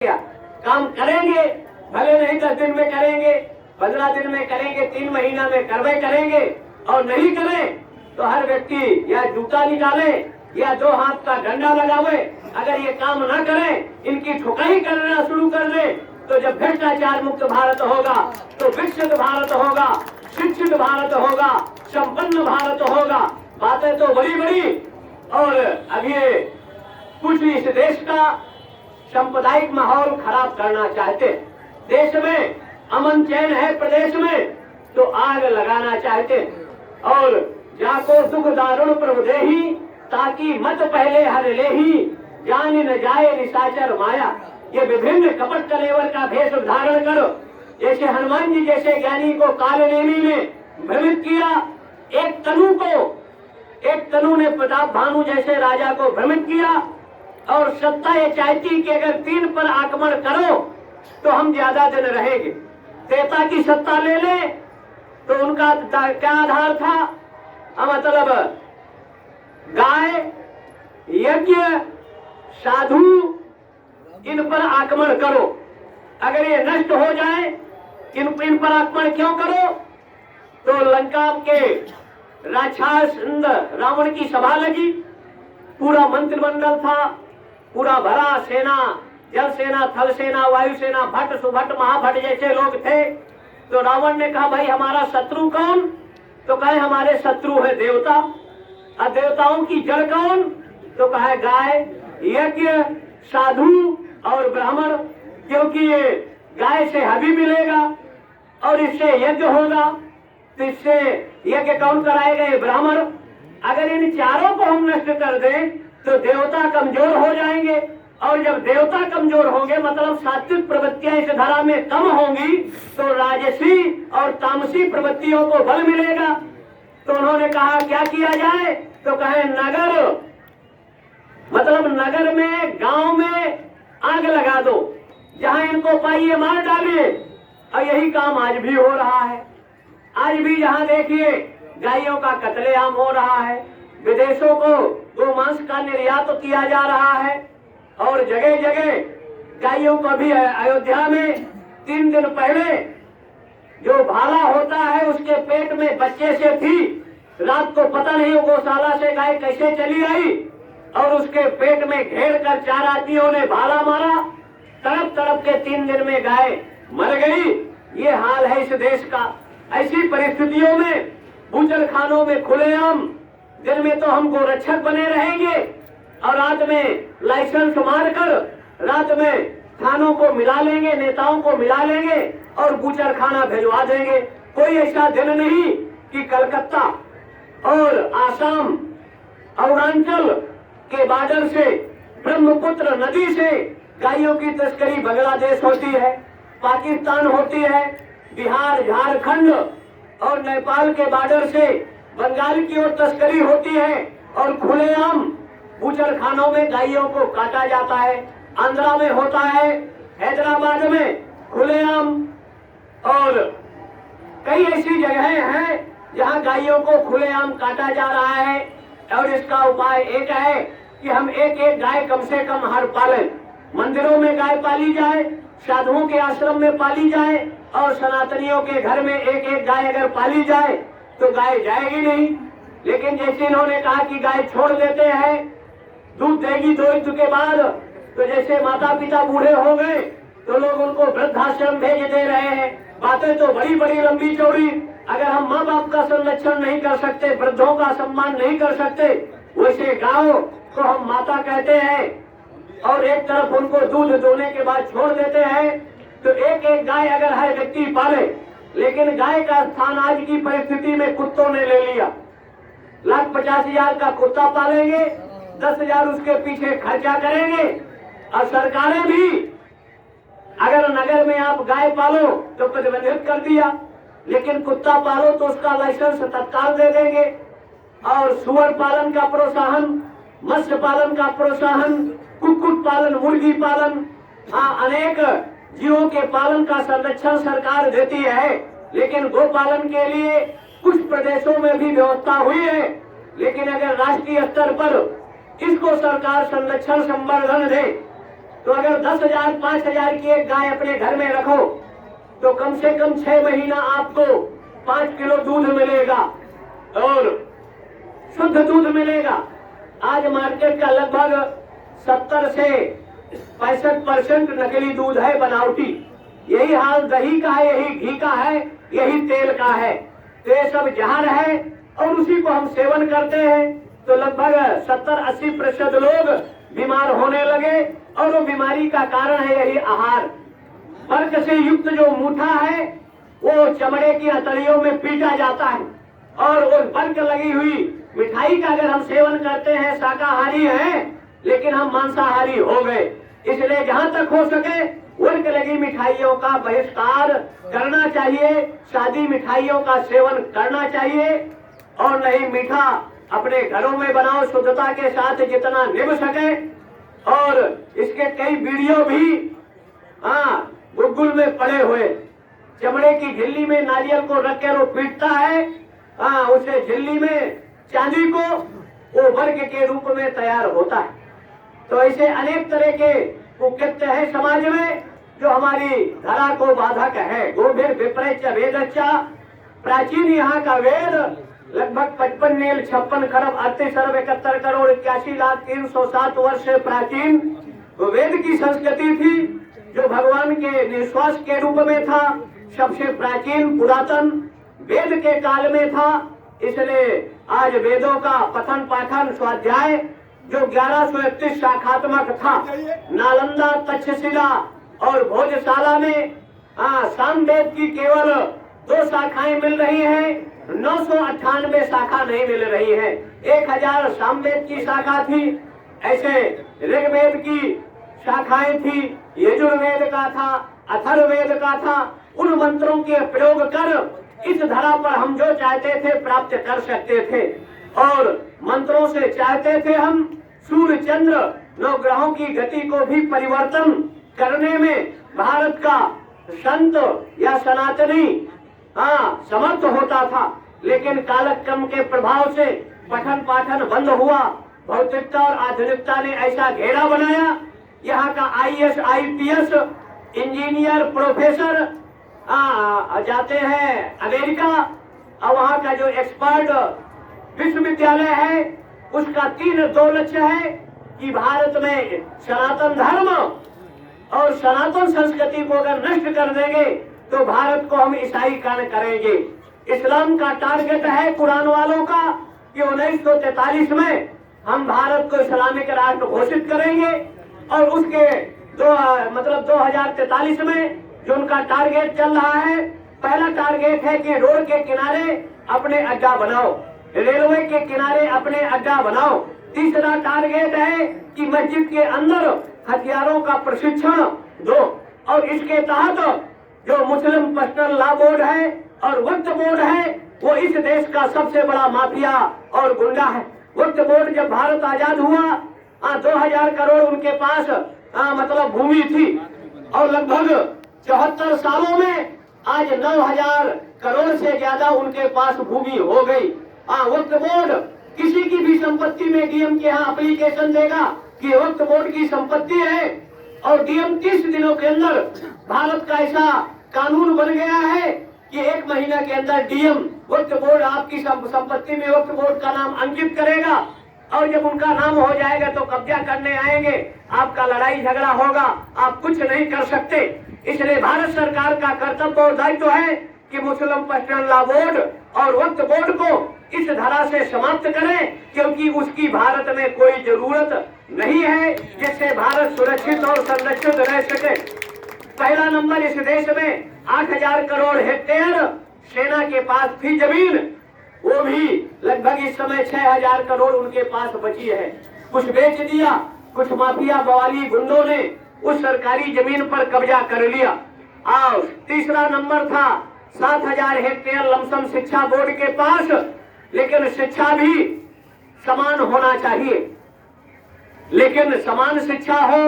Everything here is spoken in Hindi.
काम करेंगे, भले नहीं 10 दिन में करेंगे, 15 दिन में करेंगे, 3 महीना में करवे करेंगे, और नहीं करें तो हर व्यक्ति या जूता निकाले या 2 हाथ का डंडा लगावे। अगर ये काम न करें, इनकी ठुकाई करना शुरू कर दे, तो जब भ्रष्टाचार मुक्त भारत होगा तो विकसित भारत होगा, शिक्षित भारत होगा, संपन्न भारत होगा। बातें तो बड़ी बड़ी, और अभी कुछ इस देश का सांप्रदायिक माहौल खराब करना चाहते, देश में अमन चैन है प्रदेश में तो आग लगाना चाहते, और जाको दुख दारुण प्रभु देही, ताकि मत पहले हर लेही, जान न जाए निशाचर माया। ये विभिन्न कपट कलेवर का भेष धारण करो, जैसे हनुमान जी जैसे ज्ञानी को काल नेमी में भ्रमित किया, एक तनु ने प्रताप भानु जैसे राजा को भ्रमित किया, और सत्ता ये चाहती कि अगर 3 पर आक्रमण करो तो हम ज्यादा दिन रहेंगे। त्रेता की सत्ता ले ले तो उनका क्या आधार था? मतलब गाय, यज्ञ, साधु, इन पर आक्रमण करो। अगर ये नष्ट हो जाए, इन पर आक्रमण क्यों करो? तो लंका के राक्षस रावण की सभा लगी, पूरा मंत्रिमंडल था, पूरा भरा सेना, जल सेना, थल सेना, वायु सेना, भट्ट, सुभट्ट, महाभट्ट जैसे लोग थे। तो रावण ने कहा, भाई हमारा शत्रु कौन? तो कहे हमारे शत्रु है देवता। और देवताओं की जड़ कौन? तो कहे गाय, यज्ञ, साधु और ब्राह्मण, क्योंकि ये गाय से हवि मिलेगा और इससे यज्ञ होगा, तो इससे यज्ञ कौन कराएगा? ये ब्राह्मण। अगर इन चारों को हम नष्ट कर दें तो देवता कमजोर हो जाएंगे, और जब देवता कमजोर होंगे मतलब सात्विक प्रवृत्तियां इस धरा में कम होंगी, तो राजसी और तामसी प्रवृत्तियों को बल मिलेगा। तो उन्होंने कहा क्या किया जाए? तो कहे नगर, मतलब नगर में, गांव में आग लगा दो, जहां इनको पाइए मार डालिए। और यही काम आज भी हो रहा है। आज भी जहां देखिए गायों का कत्लेआम हो रहा है, विदेशों को गोमांस का निर्यात किया जा रहा है, और जगह जगह गायों को भी अयोध्या में 3 दिन पहले जो भाला होता है उसके पेट में बच्चे से थी, रात को पता नहीं गौशाला से गाय कैसे चली आई, और उसके पेट में घेर कर 4 आदमियों ने भाला मारा, तड़प तड़प के 3 दिन में गाय मर गई। ये हाल है इस देश का। ऐसी परिस्थितियों में बूचर खानों में खुलेआम, दिन में तो हम गोरक्षक बने रहेंगे और रात में लाइसेंस मारकर रात में थानों को मिला लेंगे, नेताओं को मिला लेंगे और बूचर खाना भिजवा देंगे। कोई ऐसा दिन नहीं कि कलकत्ता और आसाम, अरुणाचल के बॉर्डर से, ब्रह्मपुत्र नदी से गायों की तस्करी बांग्लादेश होती है, पाकिस्तान होती है, बिहार, झारखंड और नेपाल के बॉर्डर से बंगाल की ओर तस्करी होती है, और खुलेआम बूचर खानों में गायों को काटा जाता है। आंध्रा में होता है, हैदराबाद में खुलेआम, और कई ऐसी जगहें हैं जहां गायों को खुलेआम काटा जा रहा है। और इसका उपाय एक है कि हम एक एक गाय कम से कम हर पालें। मंदिरों में गाय पाली जाए, साधुओं के आश्रम में पाली जाए, और सनातनियों के घर में एक एक गाय अगर पाली जाए तो गाय जाएगी नहीं। लेकिन जैसे इन्होंने कहा कि गाय छोड़ देते हैं, दूध देगी 2 ऋतु के बाद, तो जैसे माता पिता बूढ़े हो गए तो लोग उनको वृद्धाश्रम भेज दे रहे हैं। बातें तो बड़ी बड़ी लंबी चौड़ी। अगर हम माँ बाप का संरक्षण नहीं कर सकते, वृद्धों का सम्मान नहीं कर सकते, वैसे गायों को हम माता कहते हैं, और एक तरफ उनको दूध दोने के बाद छोड़ देते हैं। तो एक एक गाय अगर हर व्यक्ति पाले, लेकिन गाय का स्थान आज की परिस्थिति में कुत्तों ने ले लिया। 1,50,000 का कुत्ता पालेंगे, 10,000 उसके पीछे खर्चा करेंगे, और सरकारें भी अगर नगर में आप गाय पालो तो प्रतिबंधित कर दिया, लेकिन कुत्ता पालो तो उसका लाइसेंस तत्काल दे देंगे। और सुअर पालन का प्रोत्साहन, मत्स्य पालन का प्रोत्साहन, कुक्कुट पालन, मुर्गी पालन, अनेक जीवों के पालन का संरक्षण सरकार देती है। लेकिन गो पालन के लिए कुछ प्रदेशों में भी व्यवस्था हुई है, लेकिन अगर राष्ट्रीय स्तर पर इसको सरकार संरक्षण संवर्धन दे तो अगर 10,000 5,000 की एक गाय अपने घर में रखो तो कम से कम 6 महीना आपको 5 किलो दूध मिलेगा और शुद्ध दूध मिलेगा। आज मार्केट का लगभग 70 से 65% नकली दूध है, बनावटी। यही हाल दही का है, यही घी का है, यही तेल का है। तो ये सब जहर है और उसी को हम सेवन करते हैं। तो लगभग 70-80% लोग बीमार होने लगे और वो बीमारी का कारण है यही आहार। वर्ग से युक्त जो मूठा है वो चमड़े की हथेलियों में पीटा जाता है और वो वर्ग लगी हुई मिठाई का अगर हम सेवन करते हैं, शाकाहारी हैं लेकिन हम मांसाहारी हो गए। इसलिए जहां तक हो सके वर्ग लगी मिठाइयों का बहिष्कार करना चाहिए, सादी मिठाइयों का सेवन करना चाहिए और नहीं मीठा अपने घरों में बनाओ शुद्धता के साथ जितना निभ सके। और इसके कई वीडियो भी गूगल में पड़े हुए, चमड़े की झिल्ली में नारियल को रख कर वो पीटता है, उसे झिल्ली में चांदी को वो वर्ग के रूप में तैयार होता है। तो ऐसे अनेक तरह के कुकृत्य है समाज में जो हमारी धरा को बाधक है। गोभिर विपरीत वेदच्चा, प्राचीन यहाँ का वेद लगभग 55 नील 56 खरब 38 अरब 71 करोड़ 81,0307 वर्ष से प्राचीन वेद की संस्कृति थी जो भगवान के निश्वास के रूप में था। सबसे प्राचीन पुरातन वेद के काल में था। इसलिए आज वेदों का पठन पाठन स्वाध्याय जो 1131 शाखात्मक था, नालंदा, तक्षशिला और भोजशाला में सामवेद की केवल 2 शाखाएं मिल रही हैं, 998 शाखा नहीं मिल रही है। 1000 सामवेद की शाखा थी। ऐसे ऋग्वेद की शाखाएं थी, यजुर्वेद का था, अथर्ववेद का था। उन मंत्रों के प्रयोग कर इस धरा पर हम जो चाहते थे प्राप्त कर सकते थे और मंत्रों से चाहते थे हम सूर्य चंद्र नवग्रहों की गति को भी परिवर्तन करने में भारत का संत या सनातनी समर्थ होता था। लेकिन कालक्रम के प्रभाव से पठन पाठन बंद हुआ। भौतिकता और आधुनिकता ने ऐसा घेरा बनाया, यहाँ का IAS IPS इंजीनियर प्रोफेसर जाते हैं अमेरिका और वहाँ का जो एक्सपर्ट विश्वविद्यालय है उसका 2 लक्ष्य है कि भारत में सनातन धर्म और सनातन संस्कृति को अगर नष्ट कर देंगे तो भारत को हम ईसाईकरण करेंगे। इस्लाम का टारगेट है कुरान वालों का कि 1943 में हम भारत को इस्लामिक राष्ट्र घोषित करेंगे और उसके 2043 में जो उनका टारगेट चल रहा है, पहला टारगेट है कि रोड के किनारे अपने अड्डा बनाओ, रेलवे के किनारे अपने अड्डा बनाओ। तीसरा टारगेट है कि मस्जिद के अंदर हथियारों का प्रशिक्षण दो और इसके तहत जो मुस्लिम पर्सनल लॉ बोर्ड है और वक्फ बोर्ड है वो इस देश का सबसे बड़ा माफिया और गुंडा है। वक्फ बोर्ड जब भारत आजाद हुआ 2000 करोड़ उनके पास भूमि थी और लगभग 74 सालों में आज 9000 करोड़ से ज्यादा उनके पास भूमि हो गई। वक्फ बोर्ड किसी की भी संपत्ति में डीएम के यहाँ एप्लीकेशन देगा कि वक्फ बोर्ड की संपत्ति है और डीएम 30 दिनों के अंदर भारत का ऐसा कानून बन गया है कि 1 महीना के अंदर डीएम वक्फ बोर्ड आपकी संपत्ति में वक्फ बोर्ड का नाम अंकित करेगा और जब उनका नाम हो जाएगा तो कब्जा करने आएंगे, आपका लड़ाई झगड़ा होगा, आप कुछ नहीं कर सकते। इसलिए भारत सरकार का कर्तव्य और दायित्व है कि मुस्लिम पर्सनल लॉ बोर्ड और वक्फ बोर्ड को इस धारा से समाप्त करें, क्योंकि उसकी भारत में कोई जरूरत नहीं है जिससे भारत सुरक्षित और संरक्षित रह सके। पहला नंबर इस देश में 8000 करोड़ हेक्टेयर सेना के पास थी जमीन, वो भी लगभग इस समय 6000 करोड़ उनके पास बची है। कुछ बेच दिया, कुछ माफिया बवाली गुंडों ने उस सरकारी जमीन पर कब्जा कर लिया। और तीसरा नंबर था 7000 हेक्टेयर लमसम शिक्षा बोर्ड के पास, लेकिन शिक्षा भी समान होना चाहिए। लेकिन समान शिक्षा हो